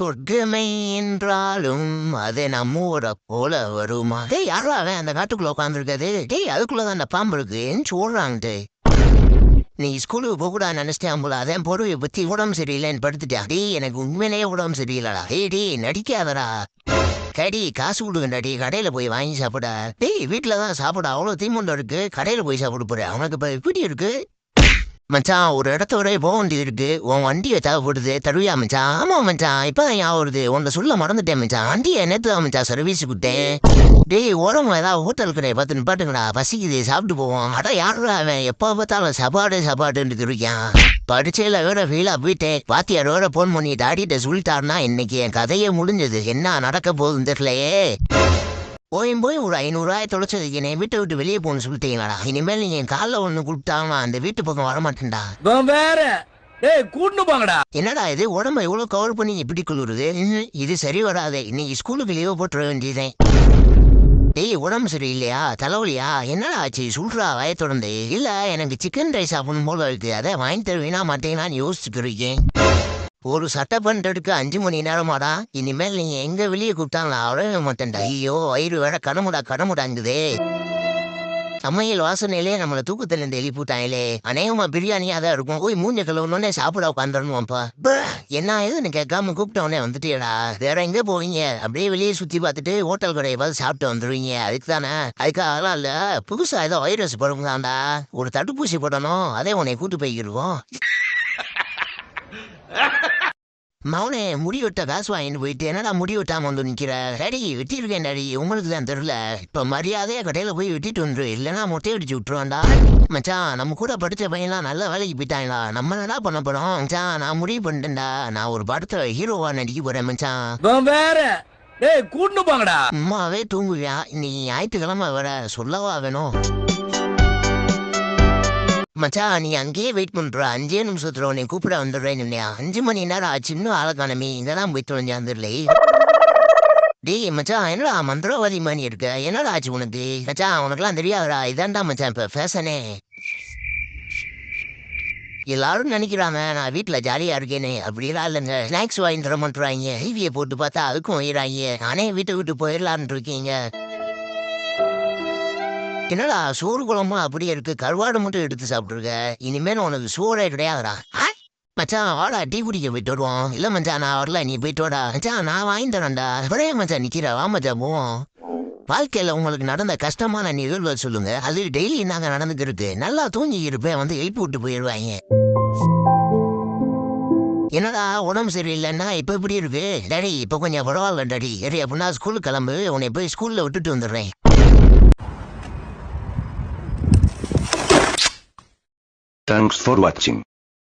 சொர்க்கமை என்றாலும் அது நம்ம ஊரை போல வருமா? டேய் யாரா அவன் அந்த காட்டுக்குள்ள உட்காந்துருக்காது? டேய் அதுக்குள்ளதான் அந்த பாம்பு இருக்கு என்ன சொல்றாங்க? நீ ஸ்கூலுக்கு போகக்கூடாது நினைச்சிட்டேன் போல. அதான் பொருவை பத்தி உடம்பு சரியில்லைன்னு படுத்துட்டா. டேய் எனக்கு உண்மையிலேயே உடம்பு சரியில்லடா. டேய் நடிக்காதடா. கடி காசு கொடுங்கடா. கடையில போய் வாங்கி சாப்பிட. டேய் வீட்டுல தான் சாப்பிட அவ்வளவு தீமுண்டம் இருக்கு. கடையில போய் சாப்பிட போற அவனுக்கு இப்ப எப்படி இருக்கு? மச்சான் ஒரு இடத்தோட போக வேண்டியது இருக்கு. உன் வண்டியை தேவைப்படுது தருவியா மச்சான்? ஆமா மச்சான் இப்பதான் ஞாபகம் வருது. உன்னை சொல்ல மறந்துட்டேன் மச்சான். வண்டியை நேற்று தான் மச்சான் சர்வீஸ் கொடுத்தேன். டேய் ஓரமா ஏதாவது ஹோட்டல் கடை பார்த்து நிப்பாட்டுங்கடா. பசிக்குது சாப்பிட்டு போவோம். அட யாருடா அவன் எப்போ பார்த்தாலும் சபாடுன்னு இருக்கான். படிச்சையில வேற ஃபீலா போயிட்டேன். வாத்தியார் வேற போன் பண்ணி டாடிட்ட சொல்லிட்டாருன்னா இன்னைக்கு என் கதையே முடிஞ்சது. என்ன நடக்க போகுதுன்னு தெரியலையே. போய் ஒரு 500 தொலைச்சதுக்கு என்னை வீட்டை விட்டு வெளியே போகணும்னு சொல்லிட்டீங்களாடா. இனிமேல் நீங்க என் காலில் ஒன்று கொடுத்தாங்கன்னா அந்த வீட்டு பக்கம் வரமாட்டேன்டா. வேற கூட்டு போங்கடா. என்னடா இது உடம்ப எவ்வளவு கவர் பண்ணி இப்படி குளிருது? இது சரி வராது. இன்னைக்கு ஸ்கூலுக்கு லீவ் போட்டுற வேண்டியதேன். டேய் உடம்பு சரியில்லையா? தலைவலியா? என்னடா ஆச்சு சொல்றா வய தொடர்ந்து. இல்ல எனக்கு சிக்கன் ரைஸ் சாப்பிடணும் போல இருக்கு. அதை வாங்கி தருவீனா மாட்டேங்கன்னு யோசிச்சுட்டு இருக்கேன். ஒரு சட்டை பண்றதுக்கு 5 மணி நேரமாடா. இனிமேல் நீங்க எங்க வெளியே கூப்பிட்டாங்களா அவ்வளவு மாட்டேன்டா. ஐயோ வயிறு வேற கடமுடாங்குதே. சமையல் வாசனையிலே நம்மளை தூக்கத்திலிருந்து எழுப்பிட்டாங்களே. அநேகமா பிரியாணியா தான் இருக்கும். போய் மூஞ்ச கழுவுனோடனே சாப்பிட உட்காந்துடணும்ப்பா. என்ன ஏதுன்னு கேட்காம கூப்பிட்டவனே வந்துட்டியடா. வேற எங்க போவீங்க? அப்படியே வெளியே சுத்தி பார்த்துட்டு ஹோட்டல் கடையை பார்த்து சாப்பிட்டு வந்துடுவீங்க. அதுக்கு தானே. அதுக்காகலாம் இல்ல. புதுசா ஏதோ வைரஸ் படுங்களாண்டா. ஒரு தடுப்பூசி போடணும். அதே உன்னை கூட்டு போய்க்கிருவோம். மவனே முடி வெட்ட காசு வாங்கிட்டு போயிட்டு என்னடா முடி வெட்டாம வந்து நிக்கிற? டேடி வெட்டியிருக்கேன் டாடி. உங்களுக்கு தான் தெரியல. இப்ப மரியாதையா கடையில போய் வெட்டிட்டு வந்துரு. இல்லைன்னா மொட்டை அடிச்சு விட்டுருவான்டா. மச்சான் நம்ம கூட படிச்ச பையன்லாம் நல்ல வேலைக்கு போயிட்டாங்களா? நம்ம என்னடா பண்ண போறோம்? மச்சான் நான் முடிவு பண்ணிட்டேன்டா. நான் ஒரு படத்துல ஹீரோவா நடிக்க போறேன் மச்சான். வேற கூட்டு போங்கடா. அம்மாவே தூங்குவியா? இன்னைக்கு ஞாயிற்றுக்கிழமை வேற சொல்லவா வேணும்? மச்சான் நீ அங்கேயே வெயிட் பண்ற. 5 நிமிஷத்துல உன்னை கூப்பிட வந்துடுறேன். 5 மணி நேரம் ஆச்சு இன்னும் ஆளக்கானமே. இங்கதான் போயிட்டு வந்துடலே. டேய் மச்சான் என்னடா மந்திரவாதி மாதிரி இருக்க? என்னடா ஆச்சு உனக்கு? மச்சான் உனக்குலாம் தெரியாதடா. இதான்டா மச்சான் இப்ப ஃபேஷனே. எல்லாரும் நினைக்கிறாங்க நான் வீட்டுல ஜாலியா இருக்கேன்னு. அப்படிலாம் இல்லைங்க. ஸ்நாக்ஸ் வாங்கி தர மாட்டுறாங்க. டிவியை போட்டு பார்த்தா அதுக்கும் வைறாங்க. நானே வீட்டை விட்டு போயிடலான்னு இருக்கீங்க. என்னடா சோறு குழம்பு அப்படியே இருக்கு. கருவாடு மட்டும் எடுத்து சாப்பிட்டுருக்க. இனிமேல் உனக்கு சோறே கிடையாதுடா. மச்சான் வாடா டீ குடிக்க போயிட்டு வருவோம். இல்ல மச்சான் நான் வரல நீ போயிட்டு வாடா. மச்சான் நான் வாங்கி தரேன்டா. அப்படியே மச்சான் நிக்கிற வா மச்சான் போவோம். வாழ்க்கையில உங்களுக்கு நடந்த கஷ்டமான நிகழ்வுகள் சொல்லுங்க. அது டெய்லி நாங்க நடந்துக்கிருக்கு. நல்லா தூங்கி இருப்பேன் வந்து எழுப்பி விட்டு போயிடுவாங்க. என்னடா உடம்பு சரியில்லைன்னா இப்ப எப்படி இருக்கு? டாடி இப்ப கொஞ்சம் பரவாயில்ல டாடி. சரி அப்படின்னா ஸ்கூலுக்கு கிளம்பு. உன்னை போய் ஸ்கூல்ல விட்டுட்டு வந்துடுறேன். Thanks for watching.